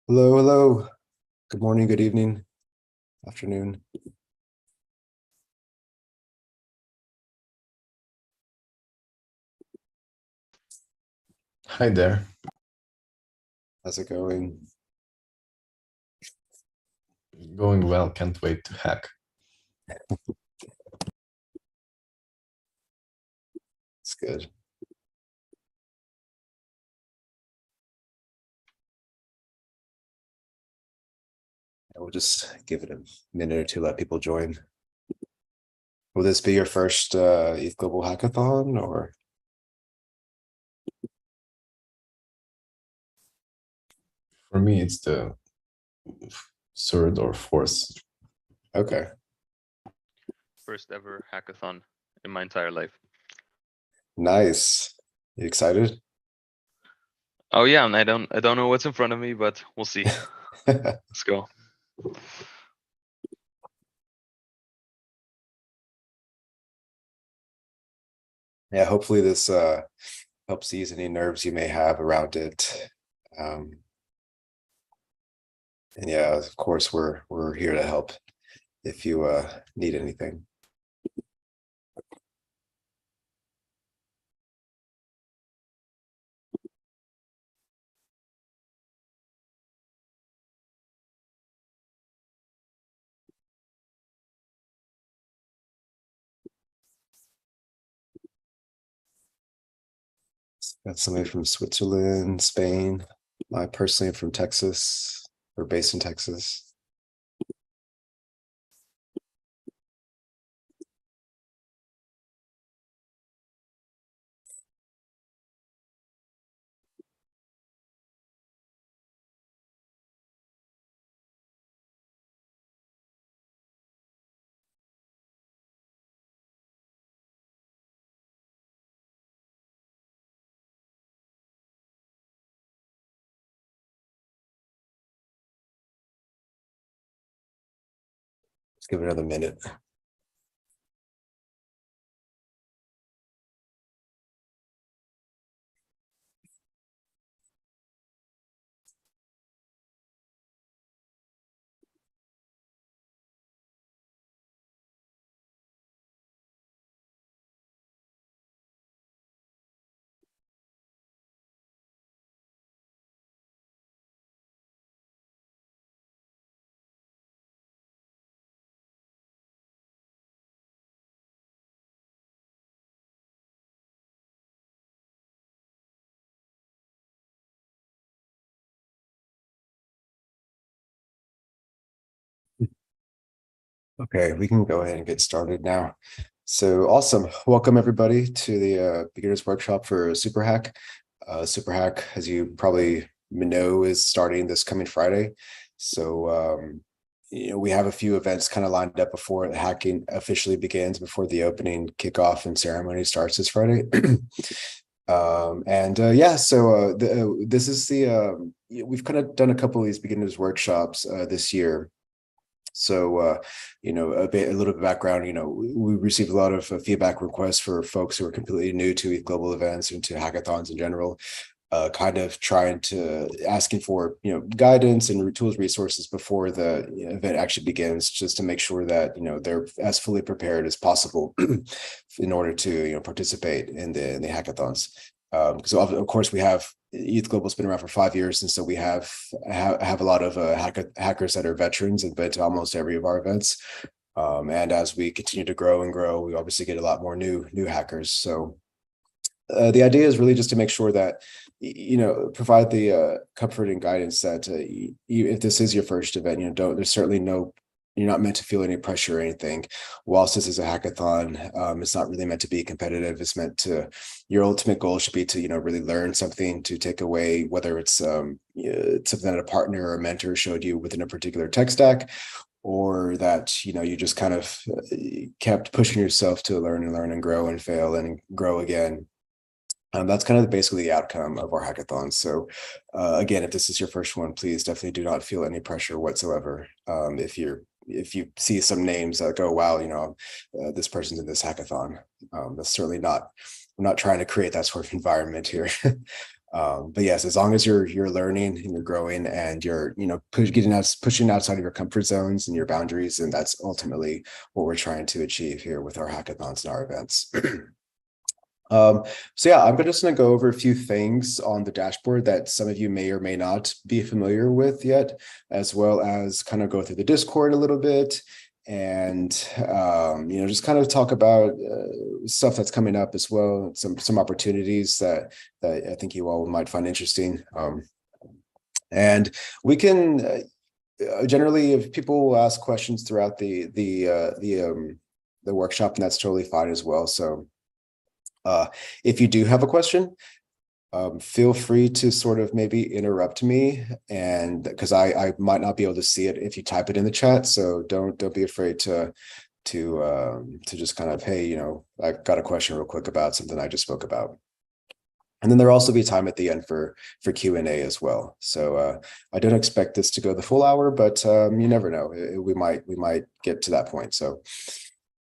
Hello, hello. Good morning, good evening, afternoon. Hi there. How's it going? Going well. Can't wait to hack. It's good. We'll just give it a minute or two, let people join. Will this be your first ETH Global Hackathon or? For me, it's the third or fourth. Okay, First ever hackathon in my entire life. nice. You excited? Oh yeah, and I don't know what's in front of me, but we'll see. Let's go. Yeah, hopefully this helps ease any nerves you may have around it. And yeah, of course, we're here to help if you need anything. Got somebody from Switzerland, Spain. I personally am from Texas. We're based in Texas. Let's give it another minute. Okay, we can go ahead and get started now. So awesome. Welcome everybody to the beginners workshop for Superhack. Superhack, as you probably know, is starting this coming Friday. So we have a few events kind of lined up before the hacking officially begins, before the opening kickoff and ceremony starts this Friday. This is we've kind of done a couple of these beginners workshops this year. So, a little bit of background, we received a lot of feedback requests for folks who are completely new to global events and to hackathons in general, kind of asking for, guidance and tools, resources before the event actually begins, just to make sure that, they're as fully prepared as possible in order to, participate in the hackathons. Because of course we have ETH Global's been around for 5 years, and so we have a lot of hackers that are veterans and been to almost every of our events. And as we continue to grow and grow, we obviously get a lot more new hackers. So the idea is really just to make sure that provide the comfort and guidance that if this is your first event, there's certainly you're not meant to feel any pressure or anything. Whilst this is a hackathon, it's not really meant to be competitive. It's meant to, your ultimate goal should be to, really learn something to take away, whether it's something that a partner or a mentor showed you within a particular tech stack, or that, you just kind of kept pushing yourself to learn and grow and fail and grow again. That's kind of basically the outcome of our hackathon. So again, if this is your first one, please definitely do not feel any pressure whatsoever. If you see some names that go, wow, this person's in this hackathon, that's certainly not, we're not trying to create that sort of environment here. But yes, as long as you're learning and you're growing and you're, pushing outside of your comfort zones and your boundaries, and that's ultimately what we're trying to achieve here with our hackathons and our events. So yeah, I'm just going to go over a few things on the dashboard that some of you may or may not be familiar with yet, as well as kind of go through the Discord a little bit and just kind of talk about stuff that's coming up as well, some opportunities that I think you all might find interesting. And we can generally, if people ask questions throughout the workshop, and that's totally fine as well. So if you do have a question, feel free to sort of maybe interrupt me, and because I might not be able to see it if you type it in the chat. So don't be afraid to just kind of, hey, I got a question real quick about something I just spoke about. And then there'll also be time at the end for Q&A as well. So I don't expect this to go the full hour, but you never know. We might get to that point. So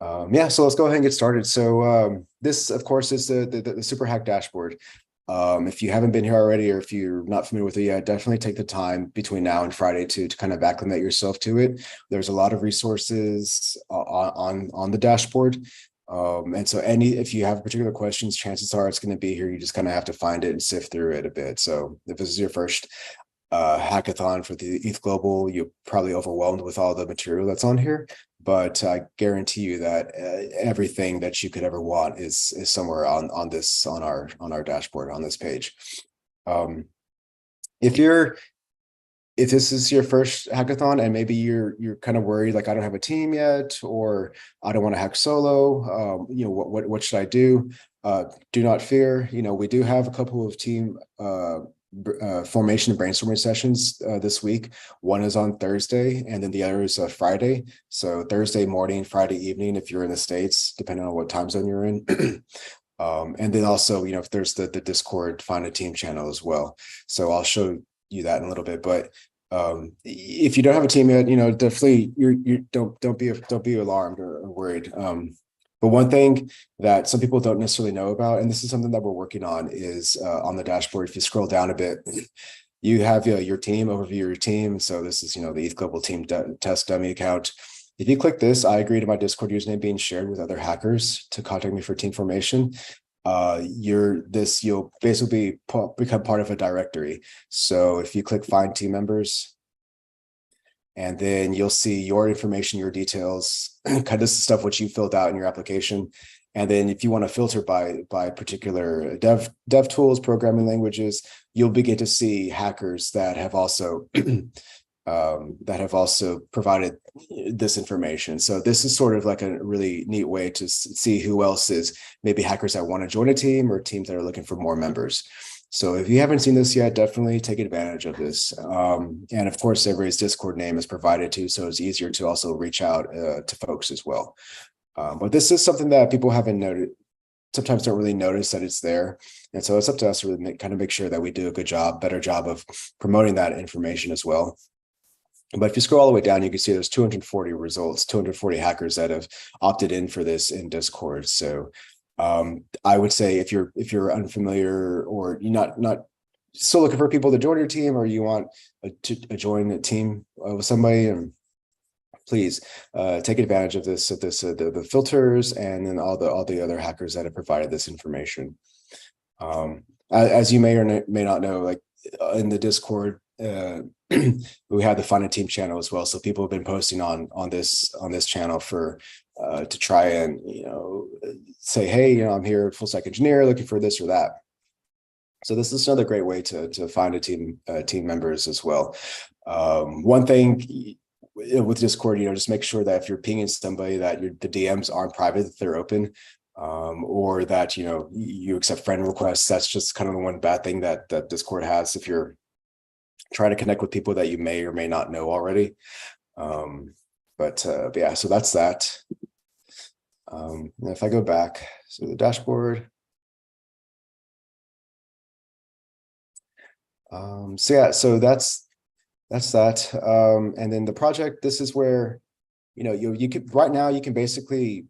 yeah, so let's go ahead and get started. So this, of course, is the Superhack dashboard. If you haven't been here already, or if you're not familiar with it yet, definitely take the time between now and Friday to kind of acclimate yourself to it. There's a lot of resources on the dashboard. And so if you have particular questions, chances are it's going to be here. You just kind of have to find it and sift through it a bit. So if this is your first hackathon for the ETH Global, you're probably overwhelmed with all the material that's on here, but I guarantee you that everything that you could ever want is somewhere on our dashboard on this page. If this is your first hackathon and maybe you're kind of worried, like, I don't have a team yet, or I don't want to hack solo, what should I do? Do not fear. We do have a couple of team formation and brainstorming sessions this week. One is on Thursday, and then the other is Friday. So Thursday morning, Friday evening, if you're in the States, depending on what time zone you're in. And then also, if there's the Discord Find a Team channel as well. So I'll show you that in a little bit. But if you don't have a team yet, definitely you don't be alarmed or worried. But one thing that some people don't necessarily know about, and this is something that we're working on, is on the dashboard. If you scroll down a bit, you have your team overview of your team. So this is, the ETH Global Team Test Dummy account. If you click this, I agree to my Discord username being shared with other hackers to contact me for team formation. You'll basically become part of a directory. So if you click Find Team Members, and then you'll see your information, your details, kind of this stuff which you filled out in your application. And then if you want to filter by particular dev tools, programming languages, you'll begin to see hackers that have also provided this information. So this is sort of like a really neat way to see who else is maybe hackers that want to join a team, or teams that are looking for more members. So if you haven't seen this yet, definitely take advantage of this. And of course, everybody's Discord name is provided too, so it's easier to also reach out to folks as well. But this is something that people haven't noted, sometimes don't really notice that it's there. And so it's up to us to really make sure that we do a better job of promoting that information as well. But if you scroll all the way down, you can see there's 240 results, 240 hackers that have opted in for this in Discord. So I would say if you're unfamiliar, or you're not still looking for people to join your team, or you want to join a team with somebody, and please take advantage of the filters, and then all the other hackers that have provided this information. As you may or may not know, like in the Discord, we have the Find a Team channel as well. So people have been posting on this channel for to try and say, hey, I'm here, full stack engineer, looking for this or that. So this is another great way to find a team members as well. One thing with Discord, just make sure that if you're pinging somebody, that the DMs aren't private, that they're open, or that you accept friend requests. That's just kind of the one bad thing that Discord has if you're trying to connect with people that you may or may not know already. But yeah, so that's that. And if I go back to the dashboard, so yeah, so that's that. And then the project, this is where you could right now you can basically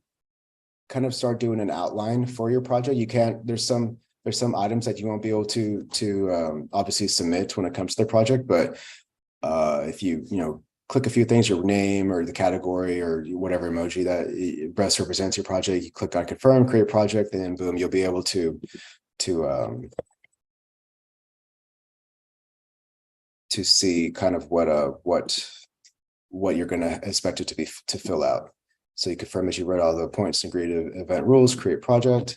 kind of start doing an outline for your project. You can't, there's some there's some items that you won't be able to obviously submit when it comes to the project, but if you click a few things, your name or the category or whatever emoji that best represents your project, you click on confirm, create project, and then boom, you'll be able to see kind of what you're going to expect it to fill out. So you confirm that you read all the points and agree to event rules, create project.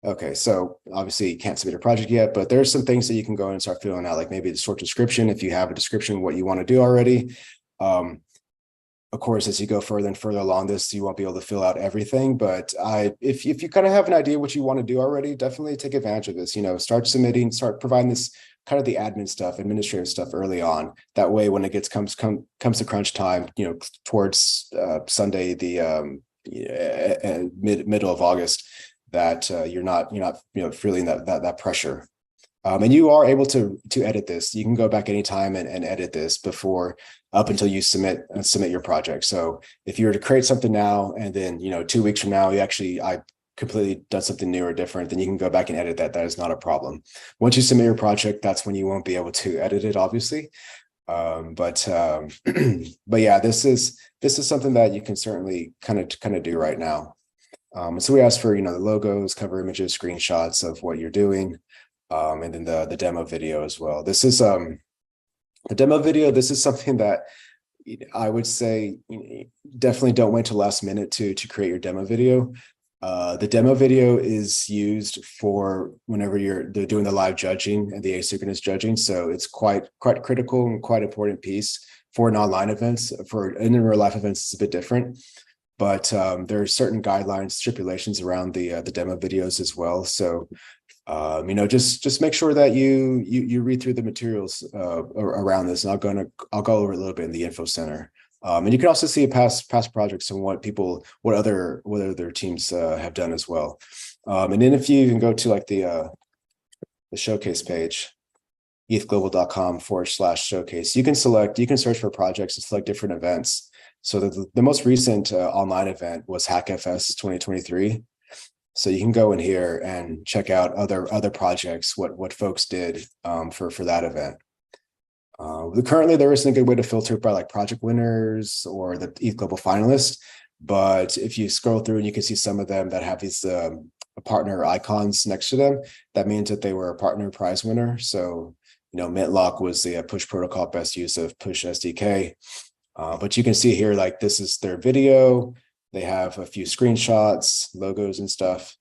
Okay, so obviously you can't submit a project yet, but there's some things that you can go and start filling out, like maybe the short description, if you have a description, what you want to do already. Of course, as you go further and further along this, you won't be able to fill out everything, but if you kind of have an idea what you want to do already, definitely take advantage of this, start submitting, start providing this kind of the admin stuff, administrative stuff early on. That way, when it comes to crunch time, towards Sunday, the middle of August, that you're not feeling that pressure. And you are able to edit this. You can go back anytime and edit this up until you submit your project. So if you were to create something now and then 2 weeks from now I completely done something new or different, then you can go back and edit that. That is not a problem. Once you submit your project, that's when you won't be able to edit it, obviously. But yeah, this is something that you can certainly kind of do right now. So we asked for the logos, cover images, screenshots of what you're doing, and then the demo video as well. This is the demo video. This is something that I would say definitely don't wait till last minute to create your demo video. The demo video is used for whenever they're doing the live judging and the asynchronous judging. So it's quite critical and quite important piece for non-online events. For in real life events, it's a bit different. But there are certain guidelines, stipulations around the demo videos as well. So, just make sure that you read through the materials around this. And I'll go over a little bit in the info center. And you can also see past projects and what other teams have done as well. And then if you even go to like the showcase page, ethglobal.com/showcase, you can search for projects and select different events. So the most recent online event was HackFS 2023. So you can go in here and check out other projects, what folks did for that event. Currently, there isn't a good way to filter by like project winners or the ETH Global finalists. But if you scroll through and you can see some of them that have these partner icons next to them, that means that they were a partner prize winner. So, Mintlock was the push protocol best use of push SDK. But you can see here, like this is their video. They have a few screenshots, logos and stuff.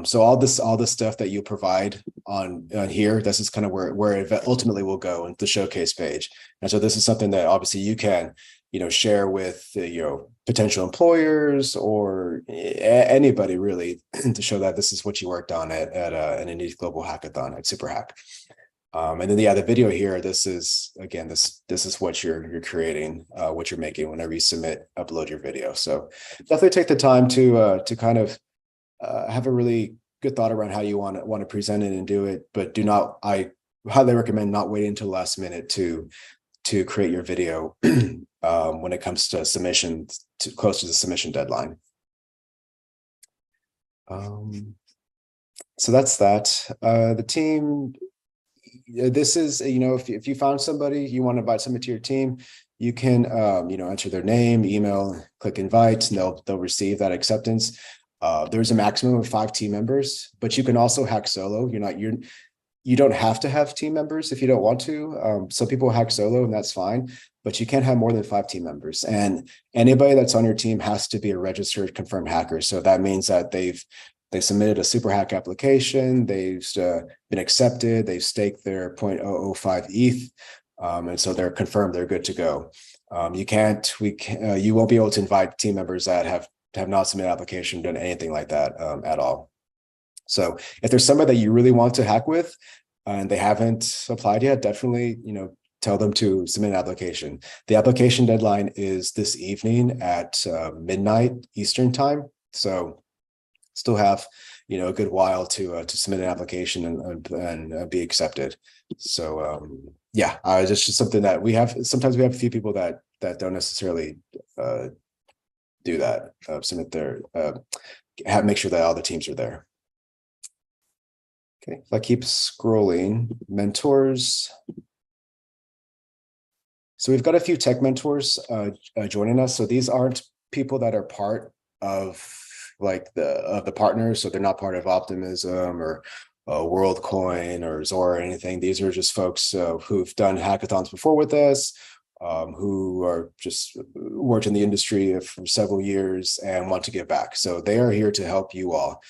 So all this stuff that you provide on here, this is kind of where it ultimately will go in the showcase page. And so this is something that obviously you can, share with, potential employers or anybody really to show that this is what you worked on at an ETH Global Hackathon at Superhack. And then the video here, this is again, this is what you're creating, what you're making whenever you upload your video. So definitely take the time to kind of have a really good thought around how you want to present it and do it, but I highly recommend not waiting until last minute to create your video when it comes to submission, close to the submission deadline. So that's that. The team. This is, if you found somebody, you want to invite somebody to your team, you can, enter their name, email, click invite, and they'll receive that acceptance. There's a maximum of 5 team members, but you can also hack solo. You don't have to have team members if you don't want to. Some people hack solo and that's fine, but you can't have more than 5 team members. And anybody that's on your team has to be a registered confirmed hacker. So that means that they submitted a Superhack application, they've been accepted, they've staked their 0.005 ETH, and so they're confirmed, they're good to go. You won't be able to invite team members that have not submitted an application, done anything like that at all. So if there's somebody that you really want to hack with and they haven't applied yet, definitely, tell them to submit an application. The application deadline is this evening at midnight Eastern time. So still have, a good while to submit an application and be accepted. So yeah, it's just something that sometimes we have a few people that don't necessarily do that, submit their, make sure that all the teams are there. Okay, if I keep scrolling, mentors. So we've got a few tech mentors joining us. So these aren't people that are part of like the partners. So they're not part of Optimism or WorldCoin or Zora or anything. These are just folks who've done hackathons before with us, who are just worked in the industry for several years and want to give back. So they are here to help you all.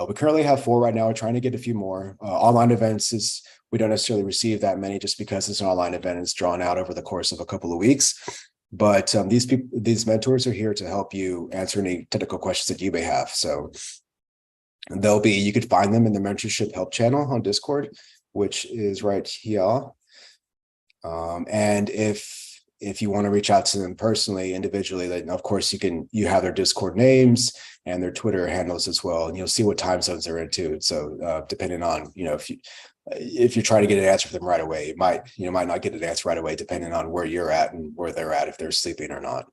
We currently have 4 right now. We're trying to get a few more. Online events is, we don't necessarily receive that many just because it's an online event. It's drawn out over the course of a couple of weeks. But these mentors are here to help you answer any technical questions that you may have. So you could find them in the mentorship help channel on Discord, which is right here. And if you want to reach out to them personally, individually, then of course you have their Discord names and their Twitter handles as well, and you'll see what time zones they're into. So depending on, if you're trying to get an answer from them right away, you might not get an answer right away, depending on where you're at and where they're at, if they're sleeping or not.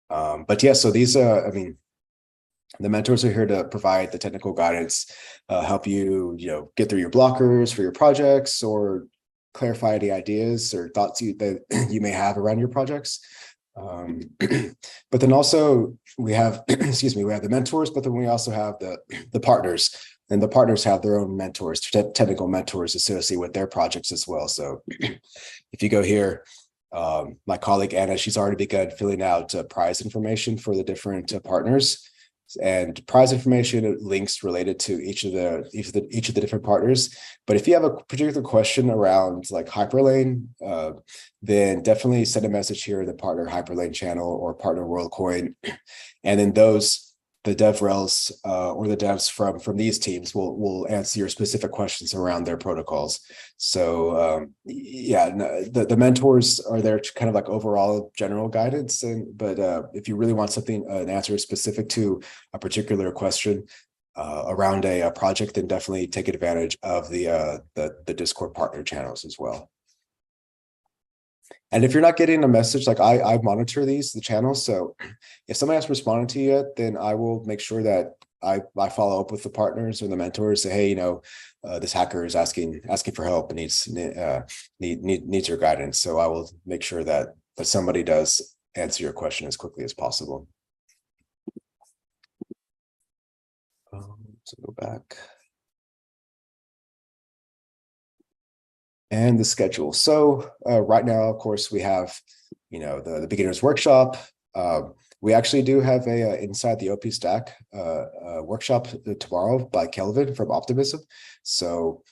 But yeah, so these, the mentors are here to provide the technical guidance, help you, get through your blockers for your projects, or clarify any ideas or thoughts that you may have around your projects. But then also we have, we have the mentors, but then we also have the partners, and the partners have their own mentors, technical mentors associated with their projects as well. So if you go here, my colleague Anna, she's already begun filling out prize information for the different partners, and prize information links related to each of the different partners. But if you have a particular question around like Hyperlane, then definitely send a message here in the partner Hyperlane channel or partner WorldCoin, and then the DevRels or the devs from these teams will answer your specific questions around their protocols. So the mentors are there to kind of like overall general guidance, but if you really want an answer specific to a particular question around a project, then definitely take advantage of the Discord partner channels as well. And if you're not getting a message, like I monitor the channels. So if somebody hasn't responded to you yet, then I will make sure that I follow up with the partners or the mentors, say, hey, this hacker is asking for help and needs your guidance. So I will make sure that somebody does answer your question as quickly as possible. So go back. And the schedule. So right now, of course, we have, the beginners workshop. We actually do have a inside the OP stack workshop tomorrow by Kelvin from Optimism. So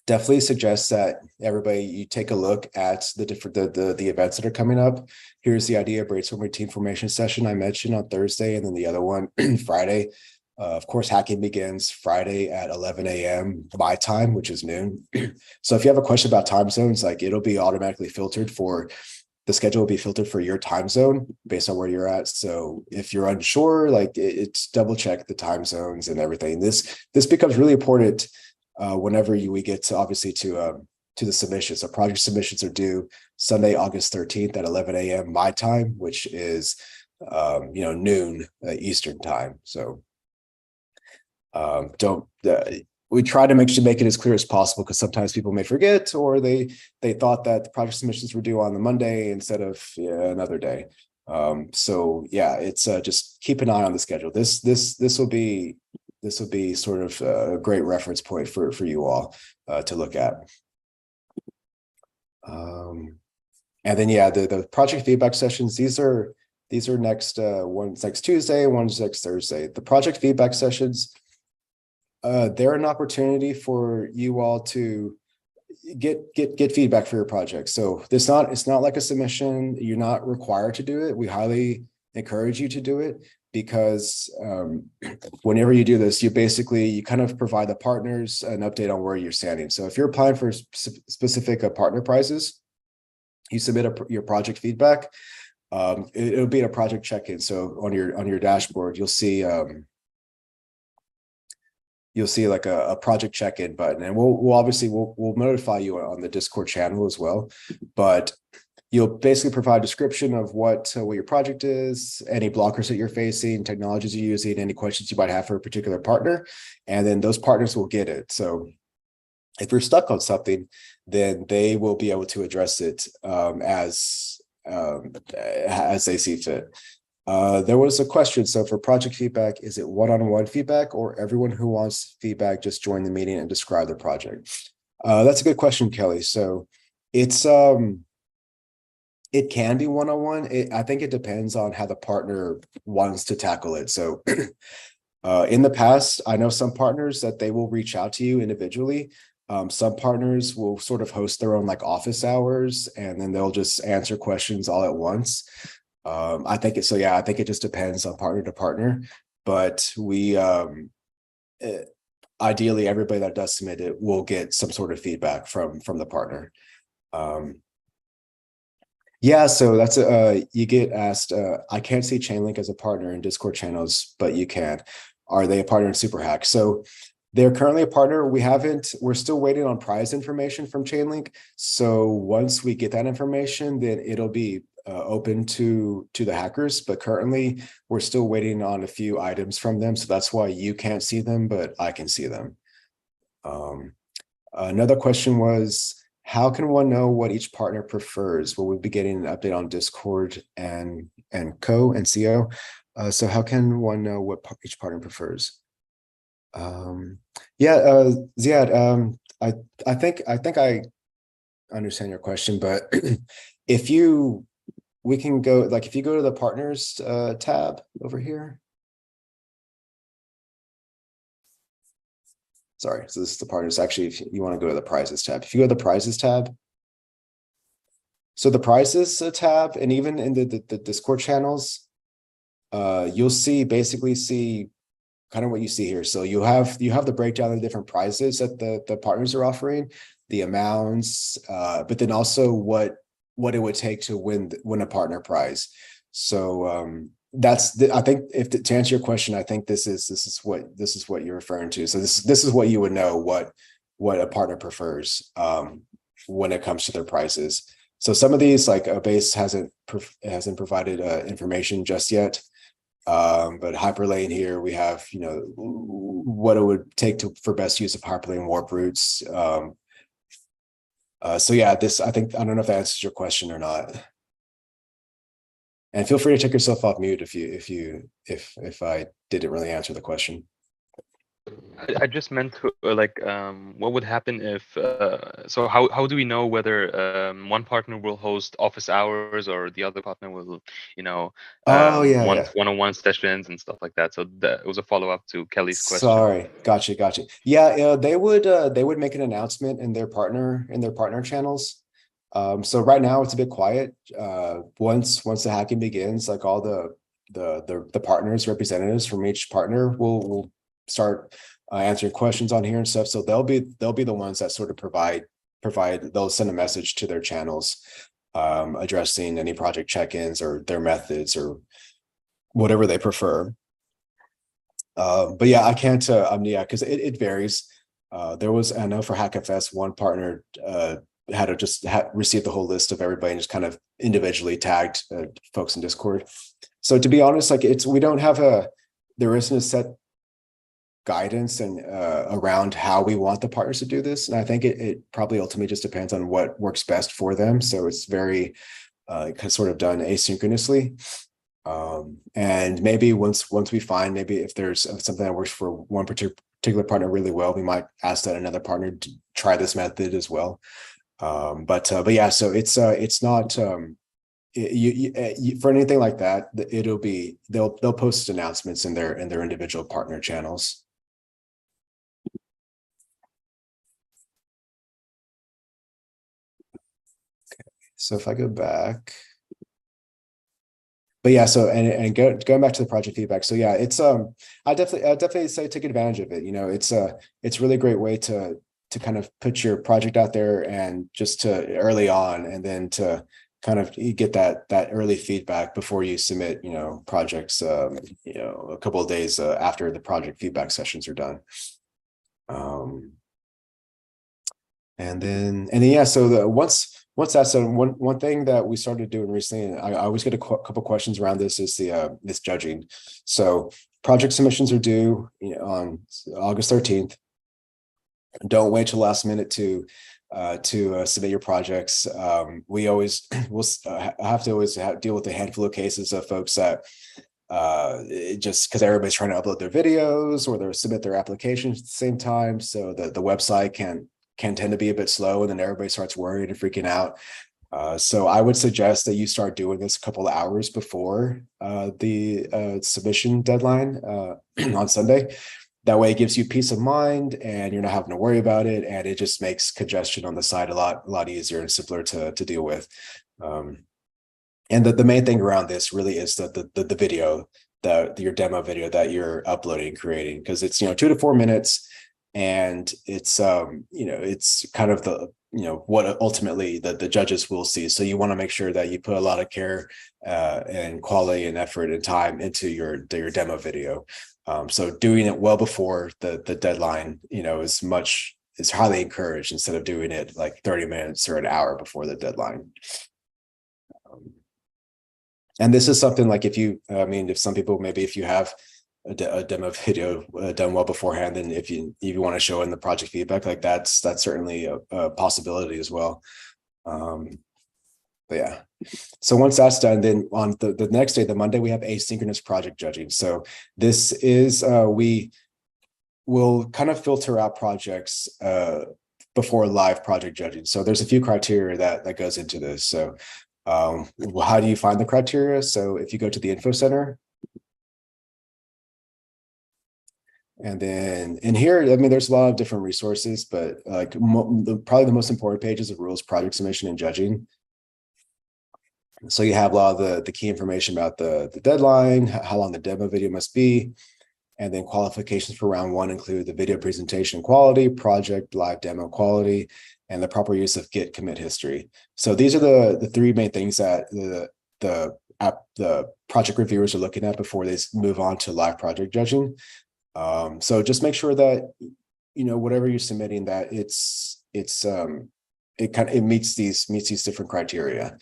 definitely suggest that everybody, you take a look at the events that are coming up. Here's the idea brainstorming team formation session I mentioned on Thursday, and then the other one Friday. Of course, hacking begins Friday at 11 a.m. my time, which is noon. So if you have a question about time zones, like it'll be automatically filtered the schedule will be filtered for your time zone based on where you're at. So if you're unsure, like it's double check the time zones and everything. This becomes really important whenever we get to obviously to the submissions. So project submissions are due Sunday, August 13th at 11 a.m. my time, which is noon Eastern time. So we try to make it as clear as possible, because sometimes people may forget, or they thought that the project submissions were due on the Monday instead of another day. So yeah, it's just keep an eye on the schedule. This will be sort of a great reference point for you all to look at. And then the project feedback sessions, these are next one's next Tuesday, one's next Thursday. The project feedback sessions, they're an opportunity for you all to get feedback for your project. So it's not like a submission. You're not required to do it. We highly encourage you to do it, because whenever you do this, you kind of provide the partners an update on where you're standing. So if you're applying for specific partner prizes, you submit your project feedback. It'll be in a project check-in. So on your dashboard, you'll see like a project check-in button, and we'll obviously we'll notify you on the Discord channel as well. But you'll basically provide a description of what your project is, any blockers that you're facing, technologies you're using, any questions you might have for a particular partner, and then those partners will get it. So if you're stuck on something, then they will be able to address it as they see fit. There was a question. So for project feedback, is it one-on-one feedback, or everyone who wants feedback just join the meeting and describe their project? That's a good question, Kelly. So it's it can be one-on-one. I think it depends on how the partner wants to tackle it. So in the past, I know some partners that they will reach out to you individually. Some partners will sort of host their own like office hours, and then they'll just answer questions all at once. I think it, so yeah, I think it just depends on partner to partner, but we ideally everybody that does submit it will get some sort of feedback from the partner. Yeah, so that's you get asked, I can't see Chainlink as a partner in Discord channels, but you can. Are they a partner in Superhack? So they're currently a partner. We're still waiting on prize information from Chainlink. So once we get that information, then it'll be open to the hackers. But currently we're still waiting on a few items from them. So that's why you can't see them, but I can see them. Another question was, how can one know what each partner prefers? Will we be getting an update on Discord and CO? So how can one know what each partner prefers? Yeah, Ziad, I think I understand your question, but if we can go, like, if you go to the partners tab over here. Sorry, so this is the partners. Actually, if you want to go to the prizes tab, if you go to the prizes tab, so the prizes tab, and even in the Discord channels, you'll basically see kind of what you see here. So you have the breakdown of the different prizes that the partners are offering, the amounts, but then also what it would take to win a partner prize. So I think to answer your question, I think this is what you're referring to. So this is what you would know what a partner prefers when it comes to their prizes. So some of these, like Base hasn't provided information just yet. But Hyperlane here, we have, what it would take for best use of Hyperlane warp routes. So yeah, I don't know if that answers your question or not. And feel free to take yourself off mute if I didn't really answer the question. I just meant to, what would happen if, so how do we know whether one partner will host office hours or the other partner will, one-on-one sessions and stuff like that? So that was a follow-up to Kelly's question. Sorry, gotcha. Yeah, they would make an announcement in their partner channels. So right now it's a bit quiet. Once the hacking begins, like all the partners, representatives from each partner will start answering questions on here and stuff. So they'll be the ones that sort of they'll send a message to their channels, addressing any project check-ins or their methods or whatever they prefer. But yeah, I can't, because it varies. There was, I know for HackFS, one partner had to just receive the whole list of everybody and just kind of individually tagged folks in Discord. So to be honest, like we don't have there isn't a set guidance and around how we want the partners to do this. And I think it probably ultimately just depends on what works best for them. So it's very sort of done asynchronously. And maybe once we find, maybe if there's something that works for one particular partner really well, we might ask that another partner to try this method as well. But yeah, so it's not for anything like that. It'll be they'll post announcements in their individual partner channels. Okay, so if I go back. But yeah, so and going back to the project feedback. So yeah, it's I definitely say take advantage of it. It's really a great way to kind of put your project out there and just to early on, and then to kind of get that early feedback before you submit, projects, a couple of days after the project feedback sessions are done. And then yeah, so once once that's done, one thing that we started doing recently, and I always get a couple questions around this, is the this judging. So project submissions are due, on August 13th. Don't wait till last minute to submit your projects. We always will have to always deal with a handful of cases of folks that just because everybody's trying to upload their videos or they submit their applications at the same time, so the website can tend to be a bit slow, and then everybody starts worrying and freaking out. So I would suggest that you start doing this a couple of hours before the submission deadline on Sunday. That way it gives you peace of mind and you're not having to worry about it. And it just makes congestion on the site a lot easier and simpler to deal with. And the main thing around this really is the video, your demo video that you're uploading and creating, because it's 2 to 4 minutes, and it's it's kind of the what ultimately the judges will see. So you want to make sure that you put a lot of care and quality and effort and time into your demo video. So doing it well before the deadline, is highly encouraged, instead of doing it like 30 minutes or an hour before the deadline. And this is something like if some people, maybe if you have a demo video done well beforehand, then if you want to show in the project feedback, like that's certainly a possibility as well. But yeah, so once that's done, then on the next day, the Monday, we have asynchronous project judging. So this is we will kind of filter out projects before live project judging. So there's a few criteria that goes into this. So how do you find the criteria? So if you go to the info center, and then in here, there's a lot of different resources, but like probably the most important pages of rules, project submission, and judging. So you have a lot of the key information about the deadline, how long the demo video must be, and then qualifications for round 1 include the video presentation quality, project live demo quality, and the proper use of Git commit history. So these are the 3 main things that the project reviewers are looking at before they move on to live project judging. So just make sure that whatever you're submitting, that it meets these different criteria.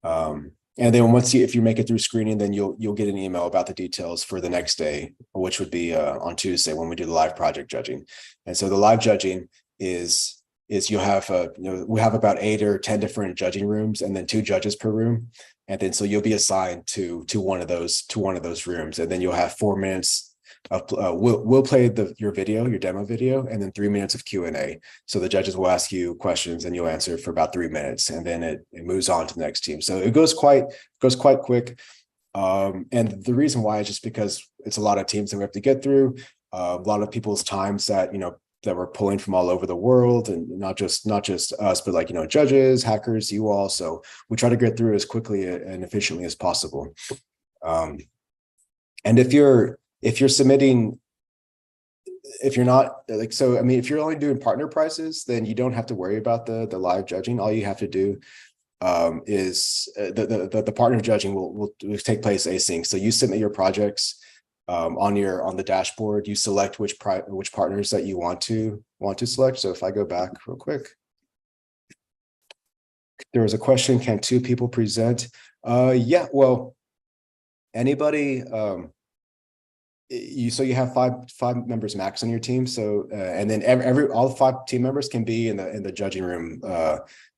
And then if you make it through screening, then you'll get an email about the details for the next day, which would be on Tuesday when we do the live project judging. And so the live judging is you'll have we have about 8 or 10 different judging rooms, and then 2 judges per room. And then so you'll be assigned to one of those rooms, and then you'll have 4 minutes of we'll play your demo video, and then 3 minutes of Q&A. So the judges will ask you questions and you'll answer for about 3 minutes, and then it moves on to the next team. So it goes quite quick. And the reason why is just because it's a lot of teams that we have to get through, a lot of people's times that that we're pulling from all over the world, and not just us, but like judges, hackers, you all. So we try to get through as quickly and efficiently as possible. And if you're submitting, if you're not if you're only doing partner prices, then you don't have to worry about the live judging. All you have to do is the partner judging will take place async. So you submit your projects on the dashboard. You select which partners that you want to select. So if I go back real quick, there was a question: can 2 people present? Yeah, well, anybody. So you have five members max on your team. So and then all 5 team members can be in the judging room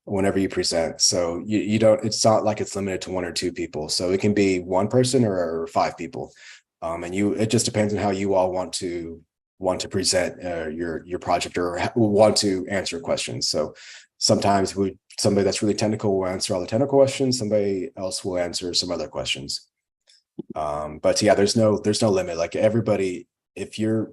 whenever you present. So you don't. It's not like it's limited to 1 or 2 people. So it can be 1 person or 5 people. And it just depends on how you all want to present your project, or want to answer questions. So sometimes somebody that's really technical will answer all the technical questions. Somebody else will answer some other questions. But yeah, there's no limit. Like everybody, if you're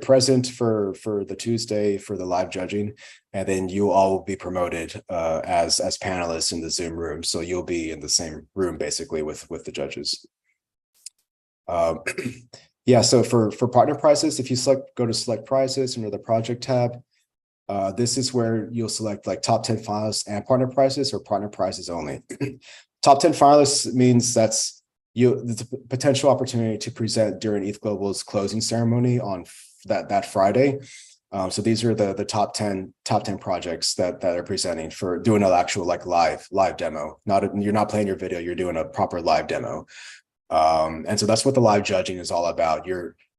present for the Tuesday for the live judging, and then you all will be promoted as panelists in the Zoom room. So you'll be in the same room basically with the judges. Yeah, so for partner prices, if you go to select prices under the project tab, this is where you'll select like top 10 finalists and partner prices, or partner prices only. Top 10 finalists means that's the potential opportunity to present during ETH Global's closing ceremony on that Friday. So these are the top 10 projects that are presenting for doing an actual like live demo. You're not playing your video, you're doing a proper live demo. And so that's what the live judging is all about.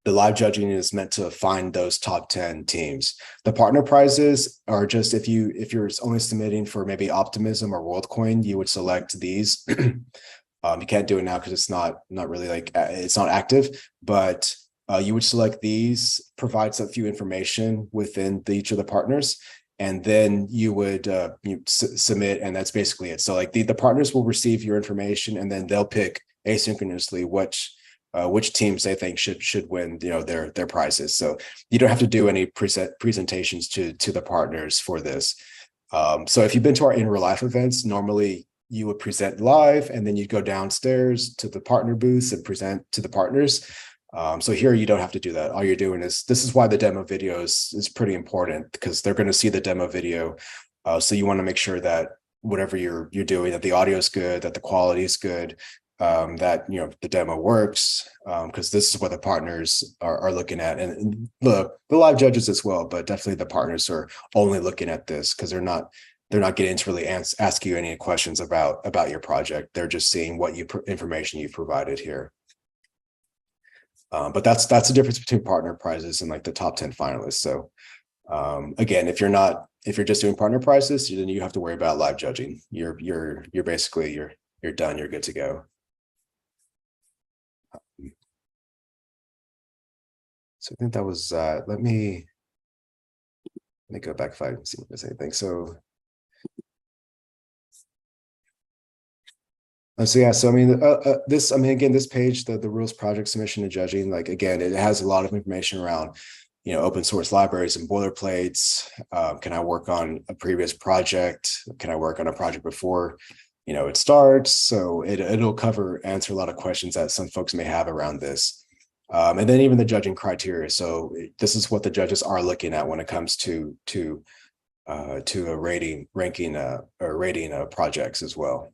The live judging is meant to find those top 10 teams. The partner prizes are just if you're only submitting for maybe Optimism or WorldCoin, you would select these. You can't do it now because it's not really like it's not active, but you would select these, provides a few information within each of the partners, and then you would submit, and that's basically it. So like the partners will receive your information, and then they'll pick asynchronously which teams they think should win, their prizes. So you don't have to do any presentations to the partners for this. So if you've been to our in real life events, normally you would present live, and then you'd go downstairs to the partner booths and present to the partners. So here you don't have to do that. All you're doing this is why the demo video is pretty important, because they're going to see the demo video. So you want to make sure that whatever you're doing, that the audio is good, that the quality is good, that the demo works, because this is what the partners are looking at, and the live judges as well, but definitely the partners are only looking at this because they're not getting to really ask you any questions about your project. They're just seeing what information you provided here. But that's the difference between partner prizes and like the top 10 finalists. So again, if you're just doing partner prizes, then you have to worry about live judging. You're basically you're done. You're good to go. So I think that was let me go back if I see if there's anything. So yeah, so I mean, again, this page, the rules, project submission and judging, like, again, it has a lot of information around, open source libraries and boilerplates. Can I work on a previous project? Can I work on a project before, it starts? So it'll answer a lot of questions that some folks may have around this. And then even the judging criteria. So this is what the judges are looking at when it comes to a ranking projects as well.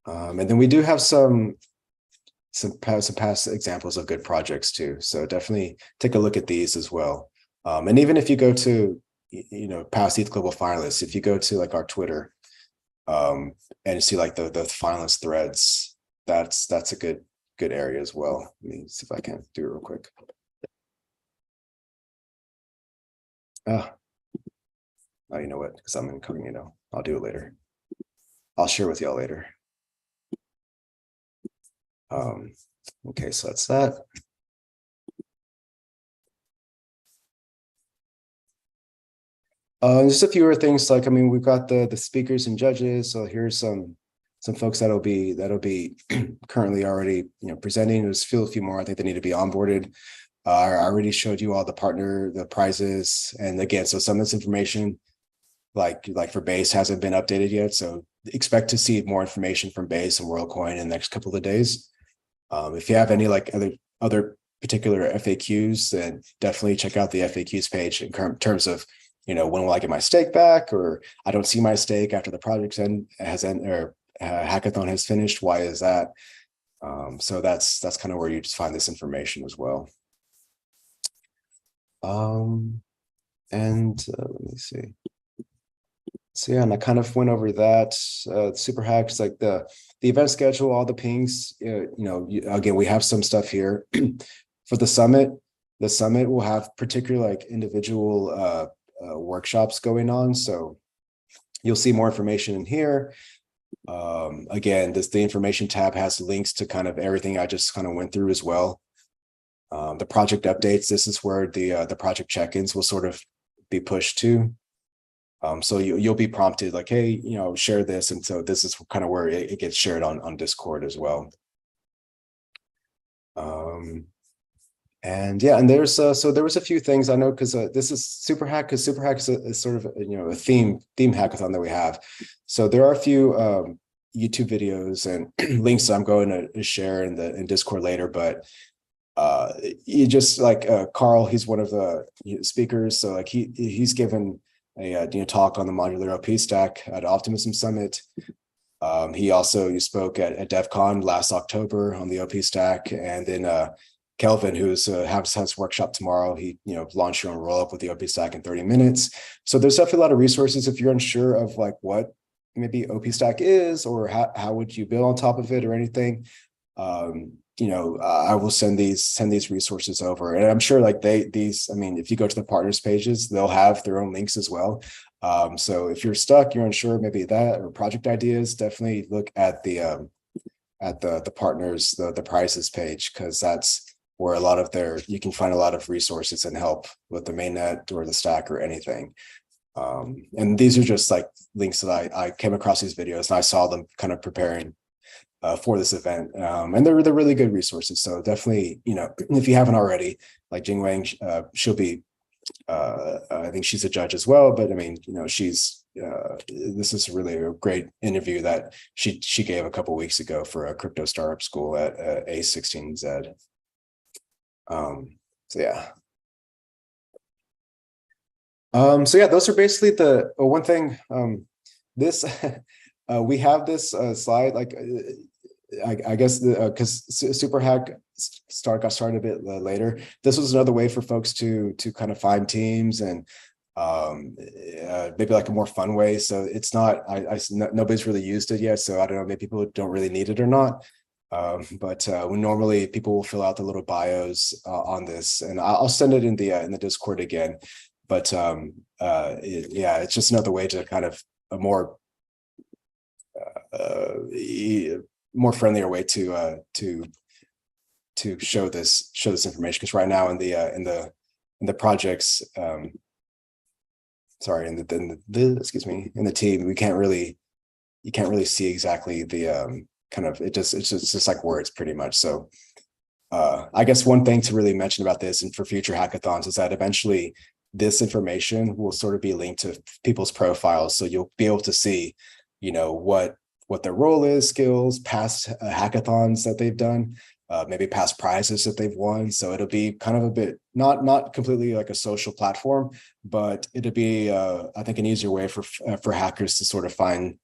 And then we do have some past examples of good projects too. So definitely take a look at these as well. And even if you go to, past ETH Global finalists, if you go to like our Twitter and see like the finalist threads, that's a good area as well. Let me see if I can do it real quick. Oh, you know what? Because I'm incognito. I'll do it later. I'll share with y'all later. Okay, so that's that. Just a few other things, like, we've got the speakers and judges. So here's some folks that'll be currently already presenting. There's still a few more. I think they need to be onboarded. I already showed you all the prizes, and again, so some of this information, like for Base, hasn't been updated yet. So expect to see more information from Base and WorldCoin in the next couple of days. If you have any like other particular FAQs, then definitely check out the FAQs page in terms of, when will I get my stake back, or I don't see my stake after the project hackathon has finished. Why is that? So that's kind of where you just find this information as well. And let me see. So yeah, and I kind of went over that. Superhack is like the event schedule, all the pings. Again, we have some stuff here for the summit. The summit will have particular like individual workshops going on. So you'll see more information in here. Again, the information tab has links to kind of everything I just kind of went through as well. The project updates. This is where the project check-ins will sort of be pushed to. So you'll be prompted like, hey, share this. And so this is kind of where it gets shared on Discord as well. And yeah, and there's so there was a few things I know, because this is Superhack, because Superhack is sort of a theme hackathon that we have. So there are a few YouTube videos and links I'm going to share in Discord later, but you just like Carl, he's one of the speakers. So like he's given a talk on the modular OP stack at Optimism Summit. He spoke at DevCon last October on the OP stack, and then Kelvin, who's has workshop tomorrow. He, launched your own rollup with the OP Stack in 30 minutes. So there's definitely a lot of resources if you're unsure of like what maybe OP Stack is, or how would you build on top of it or anything. I will send these resources over, and I'm sure like I mean, if you go to the partners pages, they'll have their own links as well. So if you're stuck, you're unsure, maybe that or project ideas, definitely look at the partners, the prices page, because that's where you can find a lot of resources and help with the mainnet or the stack or anything. And these are just like links that I came across these videos and I saw them kind of preparing for this event. And they're really good resources. So definitely, if you haven't already, like Jing Wang, she'll be, I think she's a judge as well, but I mean, this is really a great interview that she gave a couple weeks ago for a crypto startup school at A16Z. So yeah. So yeah, those are basically the one thing. This we have this slide, like I guess because Superhack got started a bit later. This was another way for folks to kind of find teams and maybe like a more fun way. So it's not nobody's really used it yet. So I don't know, maybe people don't really need it or not. But when normally people will fill out the little bios on this, and I'll send it in the Discord again. But yeah, it's just another way to kind of a more friendlier way to show this information, because right now in the projects, sorry, in the team, you can't really see exactly the kind of it's just like words pretty much. So I guess one thing to really mention about this and for future hackathons is that eventually this information will sort of be linked to people's profiles, so you'll be able to see what their role is, skills, past hackathons that they've done, maybe past prizes that they've won. So it'll be kind of a bit not completely like a social platform, but it'll be I think an easier way for hackers to sort of find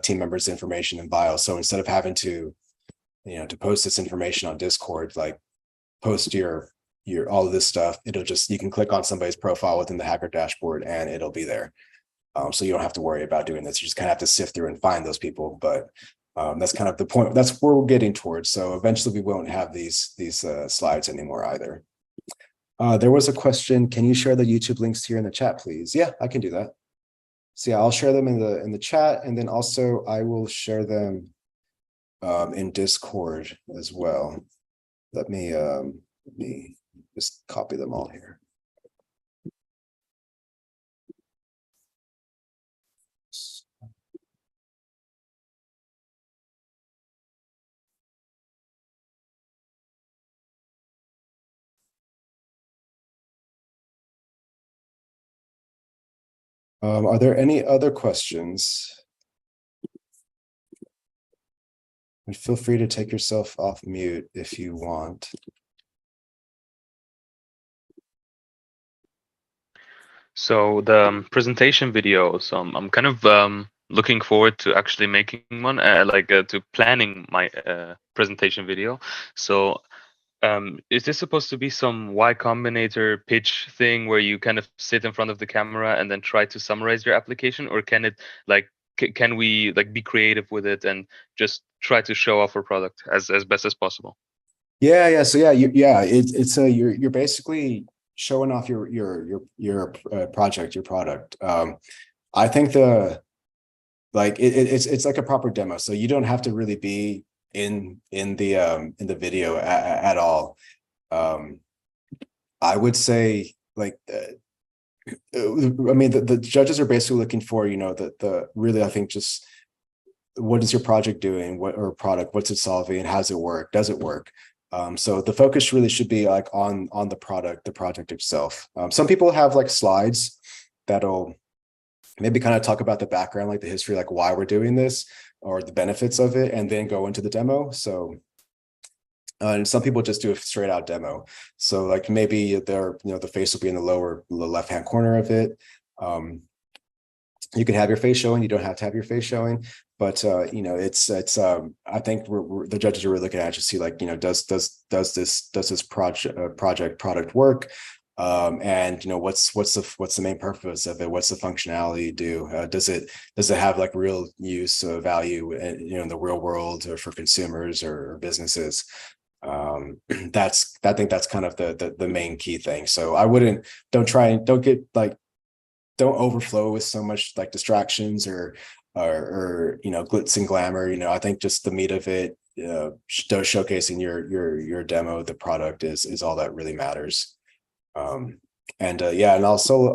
team members' information and bios. So instead of having to to post this information on Discord, like post your all of this stuff, you can click on somebody's profile within the hacker dashboard and it'll be there. So you don't have to worry about doing this. You just kind of have to sift through and find those people. But that's kind of the point. That's where we're getting towards. So eventually we won't have these slides anymore either. There was a question. Can you share the YouTube links here in the chat, please? Yeah, I can do that. So yeah, I'll share them in the chat, and then also I will share them in Discord as well. Let me just copy them all here. Are there any other questions? And feel free to take yourself off mute if you want. So the presentation videos, I'm kind of looking forward to actually making one, to planning my presentation video. So is this supposed to be some Y Combinator pitch thing where you kind of sit in front of the camera and then try to summarize your application, or can it can we be creative with it and just try to show off our product as best as possible? Yeah. So yeah, it's you're basically showing off your project, your product. I think it's like a proper demo, so you don't have to really be in the video at all. I would say I mean the judges are basically looking for the really, I think, just what is your project doing, or product, what's it solving, and how's it work, does it work? So the focus really should be like on the project itself. Some people have like slides that'll maybe kind of talk about the background, like the history, like why we're doing this or the benefits of it, and then go into the demo. So and some people just do a straight out demo. So like maybe the face will be in the lower left hand corner of it. You can have your face showing, you don't have to have your face showing, but you know, it's I think the judges are really looking at to see, like, you know, does this product work, and you know, what's the main purpose of it, what's the functionality do, does it have like real use value, you know, in the real world, or for consumers or businesses. I think that's kind of the main key thing. So I wouldn't, don't get like, don't overflow with so much like distractions or you know, glitz and glamour. You know, I think just the meat of it, showcasing your demo, the product is all that really matters. And yeah, and also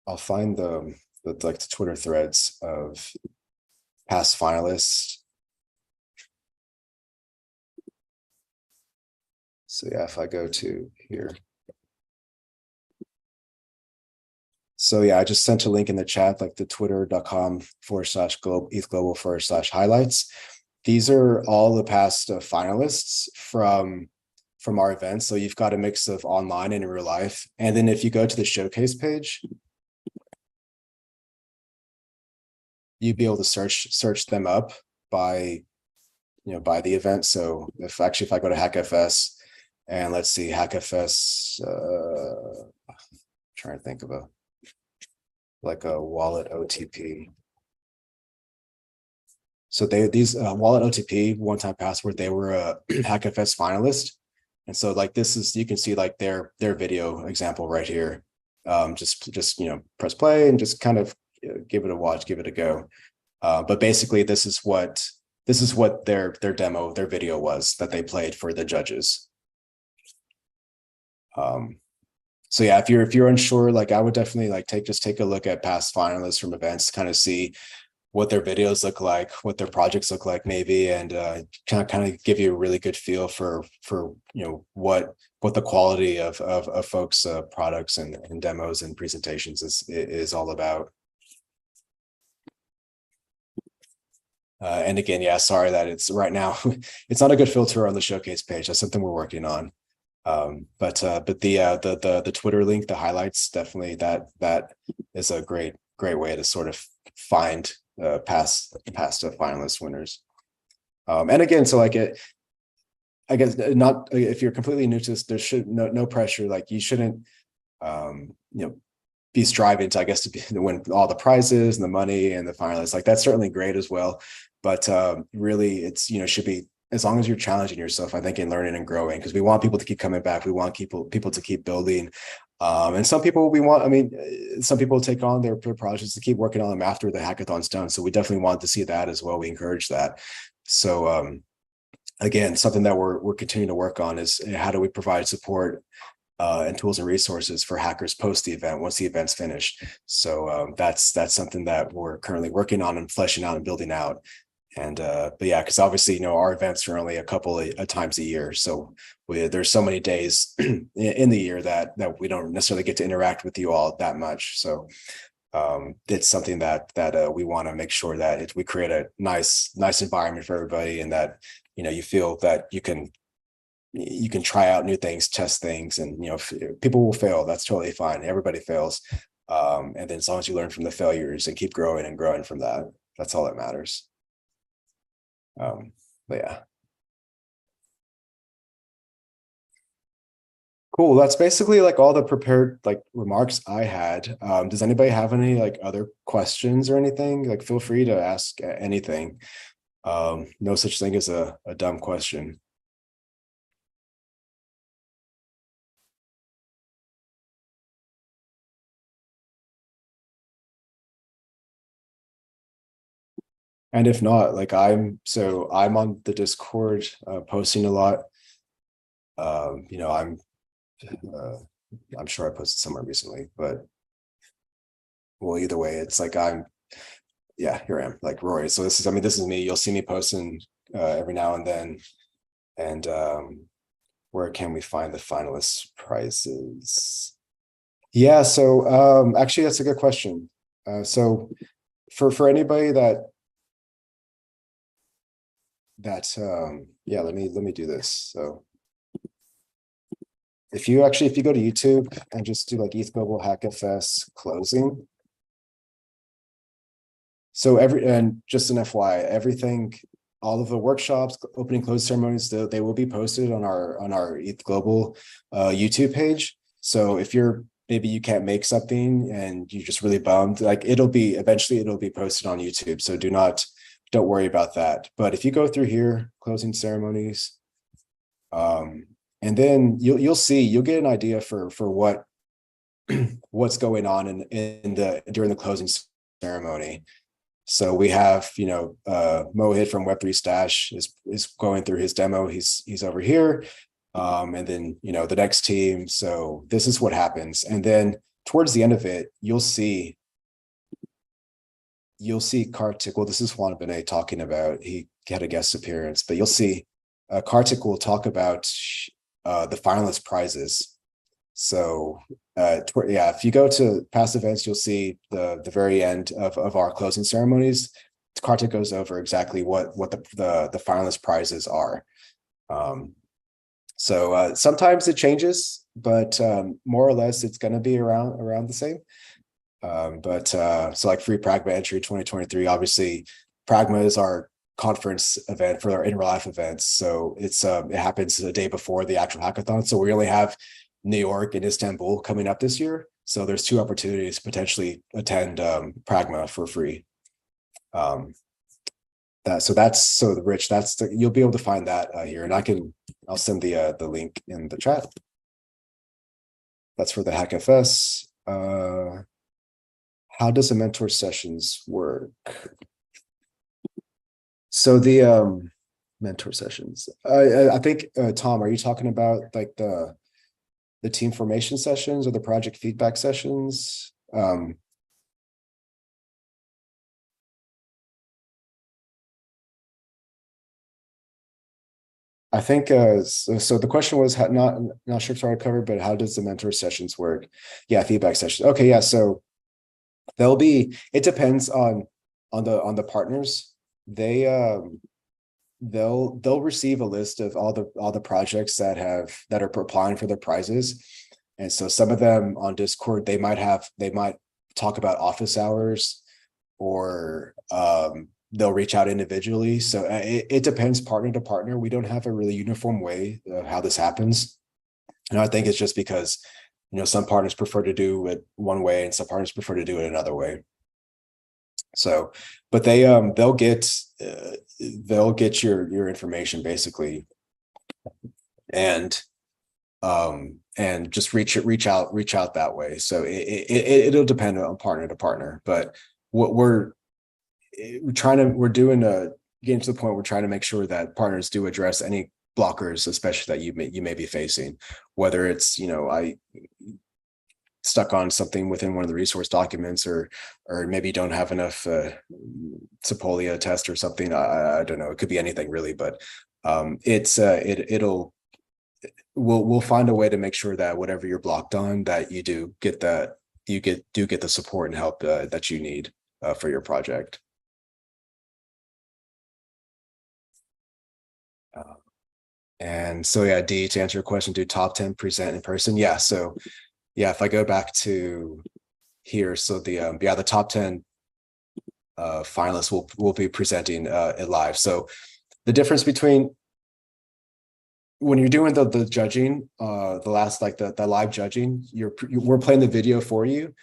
I'll find the like the Twitter threads of past finalists. So yeah, if I go to here. So yeah, I just sent a link in the chat, like the twitter.com/ETH Global/highlights. These are all the past finalists from our events. So you've got a mix of online and in real life. And then if you go to the showcase page, you'd be able to search them up by, you know, by the event. So if I go to HackFS, and let's see, HackFS, trying to think of a wallet OTP. So these wallet OTP, one-time password, they were a HackFS finalist. And so like, this is, you can see like their video example right here. Just you know, press play and just kind of give it a watch, give it a go. But basically this is what their demo, their video was that they played for the judges. So yeah, if you're unsure, like, I would definitely like take a look at past finalists from events, kind of see what their videos look like, what their projects look like, maybe, and kind of give you a really good feel for you know, what the quality of folks' products and demos and presentations is all about. And again, yeah, sorry that it's right now it's not a good filter on the showcase page. That's something we're working on. But the Twitter link, the highlights, definitely that is a great way to sort of find past finalist winners. And again, so like I guess not, if you're completely new to this, there should no pressure. Like, you shouldn't you know, be striving to, I guess, to win all the prizes and the money and the finalists. Like, that's certainly great as well, but really, it's, you know, should be, as long as you're challenging yourself, I think, in learning and growing, because we want people to keep coming back. We want people to keep building. And some people some people take on their projects to keep working on them after the hackathon's done. So we definitely want to see that as well. We encourage that. So again, something that we're continuing to work on is, how do we provide support and tools and resources for hackers post the event, once the event's finished. So that's something that we're currently working on and fleshing out and building out. And but yeah, because obviously, you know, our events are only a couple of times a year, so there's so many days in the year that we don't necessarily get to interact with you all that much. So it's something that we want to make sure that we create a nice environment for everybody, and that, you know, you feel that you can try out new things, test things, and, you know, people will fail. That's totally fine. Everybody fails. And then as long as you learn from the failures and keep growing and growing from that, that's all that matters. But yeah. Cool. That's basically like all the prepared like remarks I had. Does anybody have any like other questions or anything? Like, feel free to ask anything. No such thing as a dumb question. And if not, like, I'm on the Discord posting a lot. You know, I'm sure I posted somewhere recently, but well, either way, it's like, yeah, here I am, like Rory. So this is me. You'll see me posting every now and then. And where can we find the finalist prizes? Yeah, so actually, that's a good question. So for anybody that yeah, let me do this. So if you go to YouTube and just do like ETH Global Hackfest closing. So and just an FYI, everything, all of the workshops, opening close ceremonies, they will be posted on our ETH Global YouTube page. So if maybe you can't make something and you're just really bummed, like eventually it'll be posted on YouTube. So don't worry about that. But if you go through here, closing ceremonies, and then you'll get an idea for what's going on during the closing ceremony. So we have, Mohit from Web3 Stash is going through his demo. He's over here. And then, the next team. So this is what happens. And then towards the end of it, you'll see Kartik. Well, this is Juan Benet talking about, he had a guest appearance, but you'll see Kartik will talk about the finalist prizes. So if you go to past events, you'll see the very end of our closing ceremonies. Kartik goes over exactly what the finalist prizes are. So sometimes it changes, but more or less it's going to be around the same. So like free Pragma entry 2023, obviously Pragma is our conference event for our in real life events. So it happens the day before the actual hackathon. So we only have New York and Istanbul coming up this year. So there's 2 opportunities to potentially attend Pragma for free. Rich, you'll be able to find that here, and I'll send the link in the chat. That's for the HackFS. How does the mentor sessions work? So the mentor sessions, I think Tom, are you talking about like the team formation sessions or the project feedback sessions? I think so the question was not sure if it's already covered, but how does the mentor sessions work? Yeah, feedback sessions. Okay, yeah. So it depends on the partners. They'll receive a list of all the projects that are applying for their prizes. And so some of them on Discord, they might talk about office hours, or they'll reach out individually. So it depends partner to partner. We don't have a really uniform way of how this happens. And I think it's just because, some partners prefer to do it one way and some partners prefer to do it another way. So, but they'll get your information basically, and just reach out that way. So it'll depend on partner to partner, but what we're getting to the point we're trying to make sure that partners do address any blockers, especially that you may be facing, whether it's I stuck on something within one of the resource documents, or maybe don't have enough Sepolia test or something. I don't know. It could be anything really, but we'll find a way to make sure that whatever you're blocked on, that you do get the support and help that you need for your project. And so yeah, D, to answer your question, do top 10 present in person? Yeah. So yeah, if I go back to here, so the top 10 finalists will be presenting it live. So the difference between when you're doing the judging, the live judging, we're playing the video for you.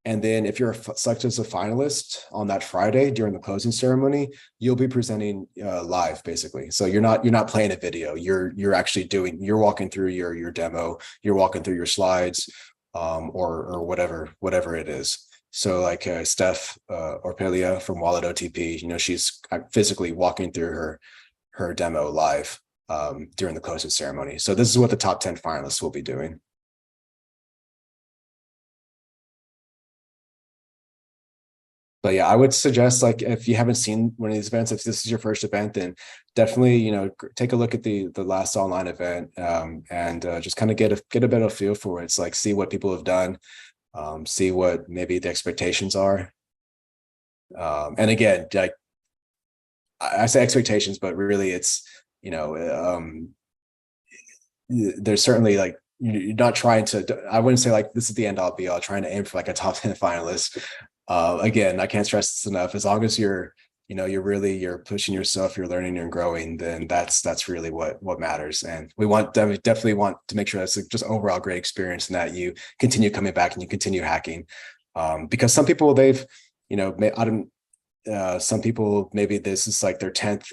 And then if you're selected as a finalist on that Friday during the closing ceremony, you'll be presenting live basically. So you're not playing a video. You're actually you're walking through your demo, you're walking through your slides, or whatever it is. So like Steph Orpelia from Wallet OTP, she's physically walking through her demo live during the closing ceremony. So this is what the top 10 finalists will be doing. But yeah, I would suggest, like, if you haven't seen one of these events, if this is your first event, then definitely, take a look at the last online event, and just kind of get a better feel for it. It's like, see what people have done, see what maybe the expectations are. And again, like I say expectations, but really it's, there's certainly like you're not trying to, I wouldn't say like this is the end all be all, trying to aim for like a top 10 finalist. Again, I can't stress this enough. As long as you're, you're pushing yourself, you're learning and growing, then that's really what matters. And we definitely want to make sure that's just overall great experience and that you continue coming back and you continue hacking. Because some people some people, maybe this is like their 10th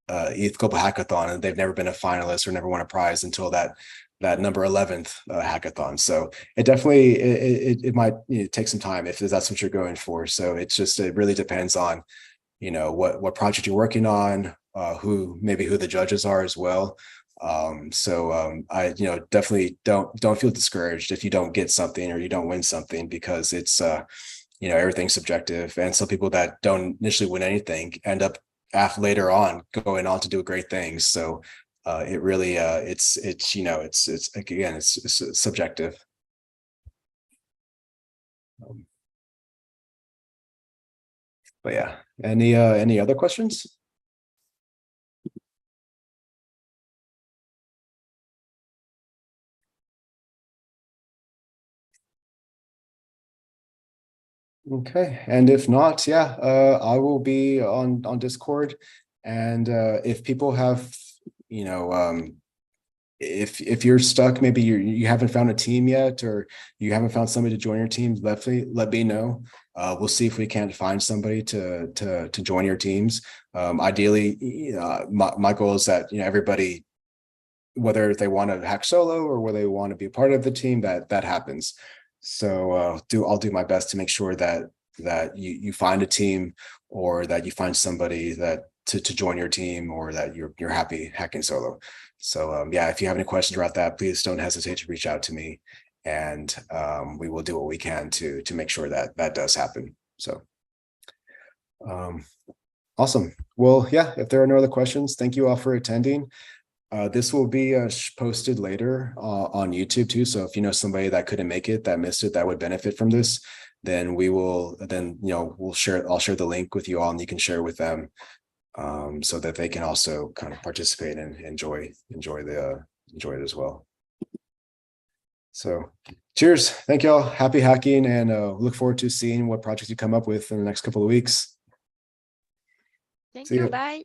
ETH Global Hackathon, and they've never been a finalist or never won a prize until that number 11th hackathon. So it definitely, it might take some time if that's what you're going for. So it really depends on, what project you're working on, who the judges are as well. I, definitely don't feel discouraged if you don't get something or you don't win something, because it's, everything's subjective. And some people that don't initially win anything end up later on going on to do great things. So it really, it's again, it's subjective. But yeah, any other questions? Okay, and if not, yeah, I will be on Discord, and if people have, if you're stuck, maybe you haven't found a team yet, or you haven't found somebody to join your team, definitely let me know. We'll see if we can't find somebody to join your teams. Ideally, my goal is that everybody, whether they want to hack solo or whether they want to be part of the team, that happens. So I'll do my best to make sure that you find a team, or that you find somebody that to join your team, or that you're happy hacking solo. So yeah, if you have any questions about that, please don't hesitate to reach out to me, and we will do what we can to make sure that does happen. So awesome. Well, yeah, if there are no other questions, thank you all for attending. This will be posted later on YouTube too. So if you know somebody that couldn't make it, that missed it, that would benefit from this, then I'll share the link with you all, and you can share with them, so that they can also kind of participate and enjoy it as well. So cheers. Thank y'all. Happy hacking, and look forward to seeing what projects you come up with in the next couple of weeks. Thank See you. ya. Bye.